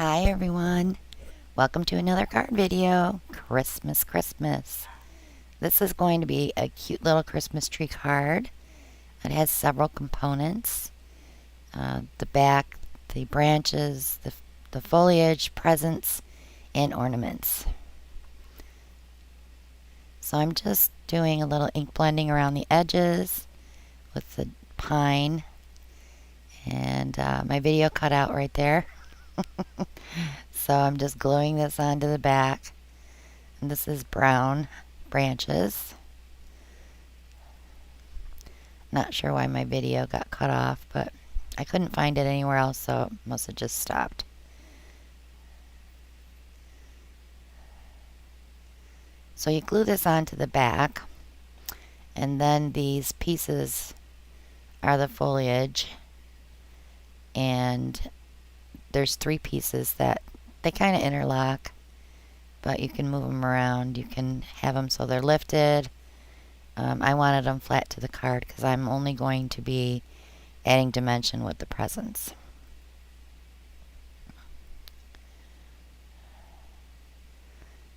Hi everyone, welcome to another card video. Christmas, Christmas. This is going to be a cute little Christmas tree card. It has several components. The back, the branches, the foliage, presents, and ornaments. So I'm just doing a little ink blending around the edges with the pine. And my video cut out right there. So I'm just gluing this onto the back. And this is brown branches. Not sure why my video got cut off, but I couldn't find it anywhere else, so it must have just stopped. So you glue this onto the back, and then these pieces are the foliage, and there's 3 pieces that they kind of interlock, but you can move them around. You can have them so they're lifted. I wanted them flat to the card because I'm only going to be adding dimension with the presents.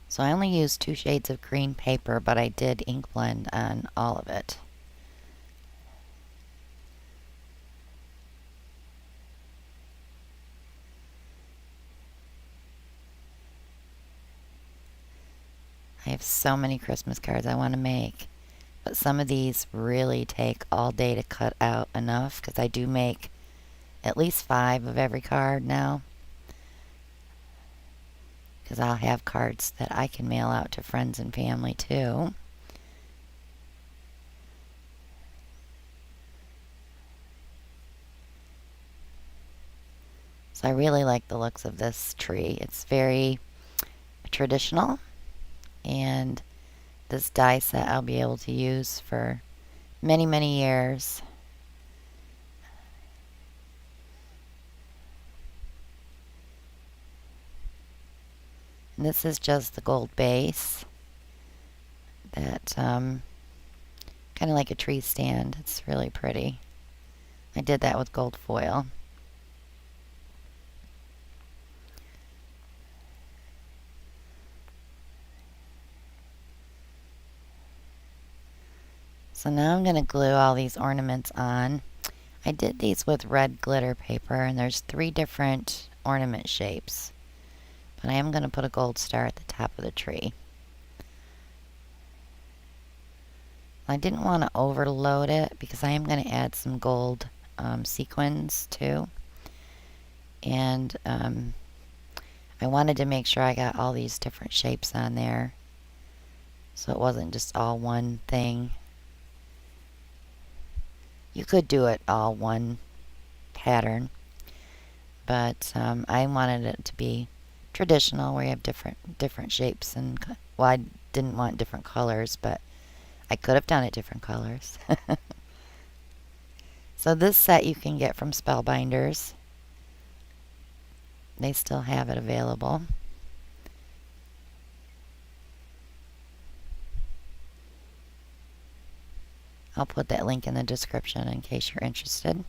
So I only used 2 shades of green paper, but I did ink blend on all of it. I have so many Christmas cards I want to make, but some of these really take all day to cut out enough because I do make at least 5 of every card now, because I'll have cards that I can mail out to friends and family too. So I really like the looks of this tree. It's very traditional, and this die set I'll be able to use for many, many years. And this is just the gold base that kind of like a tree stand. It's really pretty. I did that with gold foil. So now I'm going to glue all these ornaments on. I did these with red glitter paper, and there's 3 different ornament shapes. But I am going to put a gold star at the top of the tree. I didn't want to overload it because I am going to add some gold sequins too. And I wanted to make sure I got all these different shapes on there, so it wasn't just all one thing. You could do it all one pattern, but I wanted it to be traditional, where you have different shapes, and well, I didn't want different colors, but I could have done it different colors. So this set you can get from Spellbinders. They still have it available. I'll put that link in the description in case you're interested.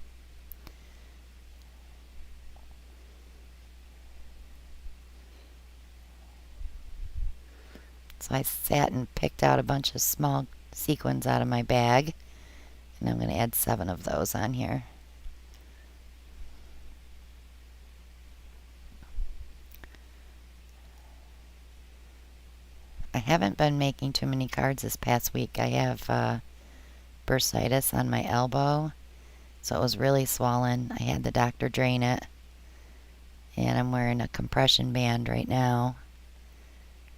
So I sat and picked out a bunch of small sequins out of my bag, and I'm going to add 7 of those on here. I haven't been making too many cards this past week. I have bursitis on my elbow, so it was really swollen. I had the doctor drain it, and I'm wearing a compression band right now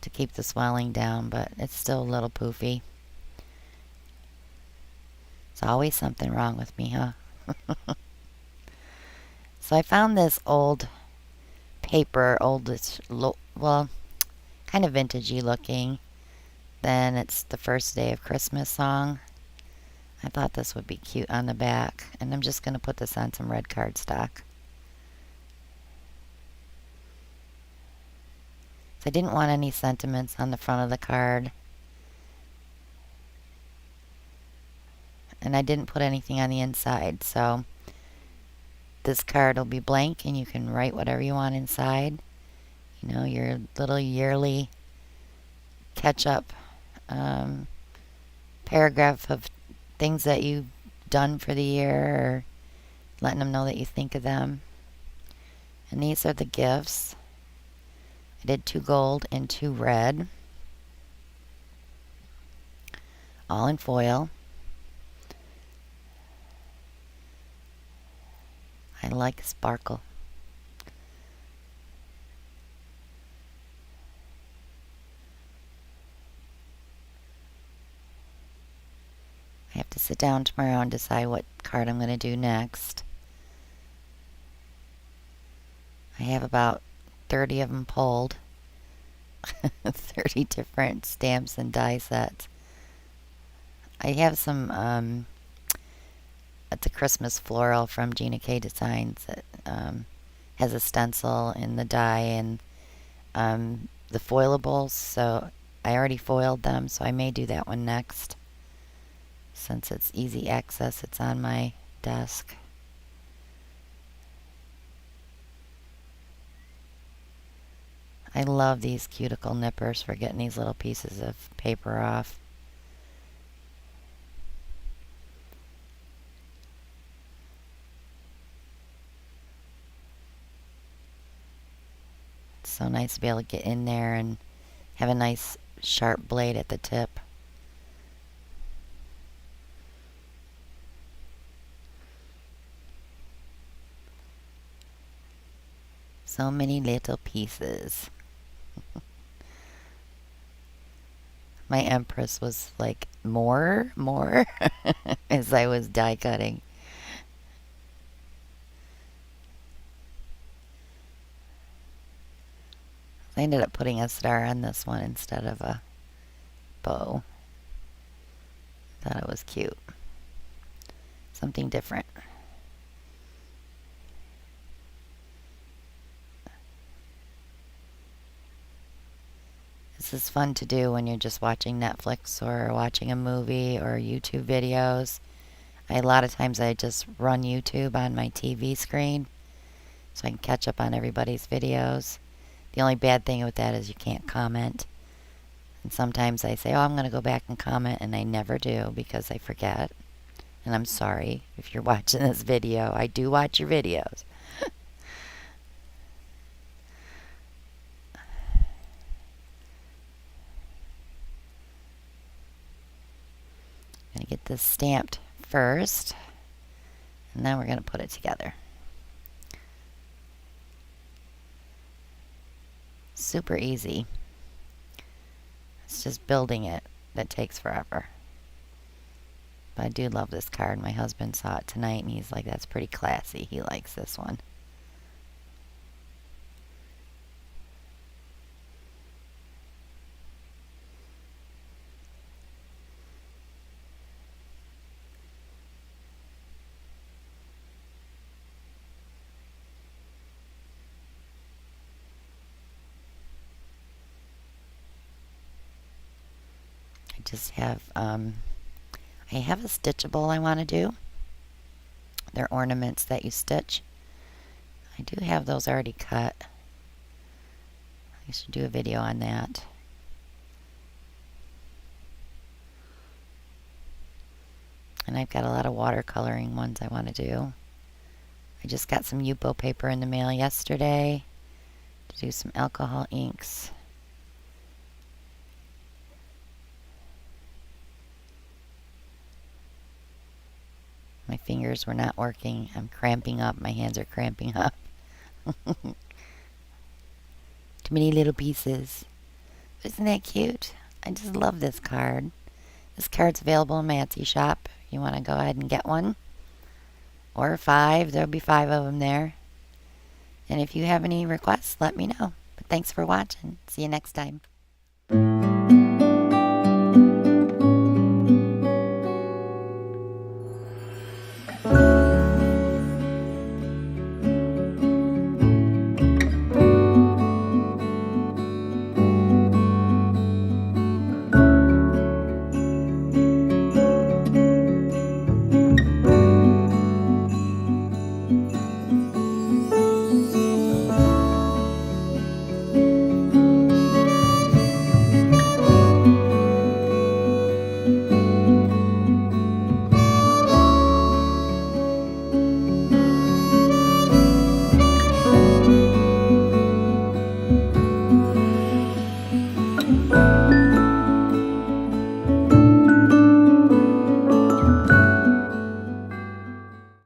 to keep the swelling down, but it's still a little poofy. It's always something wrong with me, huh? So I found this old paper, well, kind of vintagey looking. Then it's the First Day of Christmas song. I thought this would be cute on the back, and I'm just going to put this on some red cardstock. So I didn't want any sentiments on the front of the card, and I didn't put anything on the inside, so this card will be blank and you can write whatever you want inside. You know, your little yearly catch-up paragraph of things that you've done for the year, or letting them know that you think of them. And these are the gifts. I did 2 gold and 2 red, all in foil. I like sparkle. I have to sit down tomorrow and decide what card I'm going to do next. I have about 30 of them pulled. 30 different stamps and die sets. I have some, it's a Christmas floral from Gina K Designs that has a stencil in the die and the foilables. So I already foiled them, so I may do that one next. Since it's easy access, it's on my desk. I love these cuticle nippers for getting these little pieces of paper off. It's so nice to be able to get in there and have a nice sharp blade at the tip. So many little pieces. My Empress was like, more, as I was die cutting. I ended up putting a star on this one instead of a bow. Thought it was cute. Something different. This is fun to do when you're just watching Netflix or watching a movie or YouTube videos. A lot of times I just run YouTube on my TV screen so I can catch up on everybody's videos. The only bad thing with that is you can't comment. And sometimes I say, oh, I'm going to go back and comment, and I never do because I forget. And I'm sorry if you're watching this video. I do watch your videos. Gonna get this stamped first, and then we're gonna put it together. Super easy. It's just building it that takes forever. But I do love this card. My husband saw it tonight and he's like, that's pretty classy. He likes this one. I just have, I have a stitchable I want to do. They're ornaments that you stitch. I do have those already cut. I should do a video on that. And I've got a lot of watercoloring ones I want to do. I just got some Yupo paper in the mail yesterday to do some alcohol inks. My fingers were not working. I'm cramping up. My hands are cramping up. Too many little pieces. Isn't that cute? I just love this card. This card's available in my Etsy shop. You want to go ahead and get one? Or 5. There'll be 5 of them there. And if you have any requests, let me know. But thanks for watching. See you next time.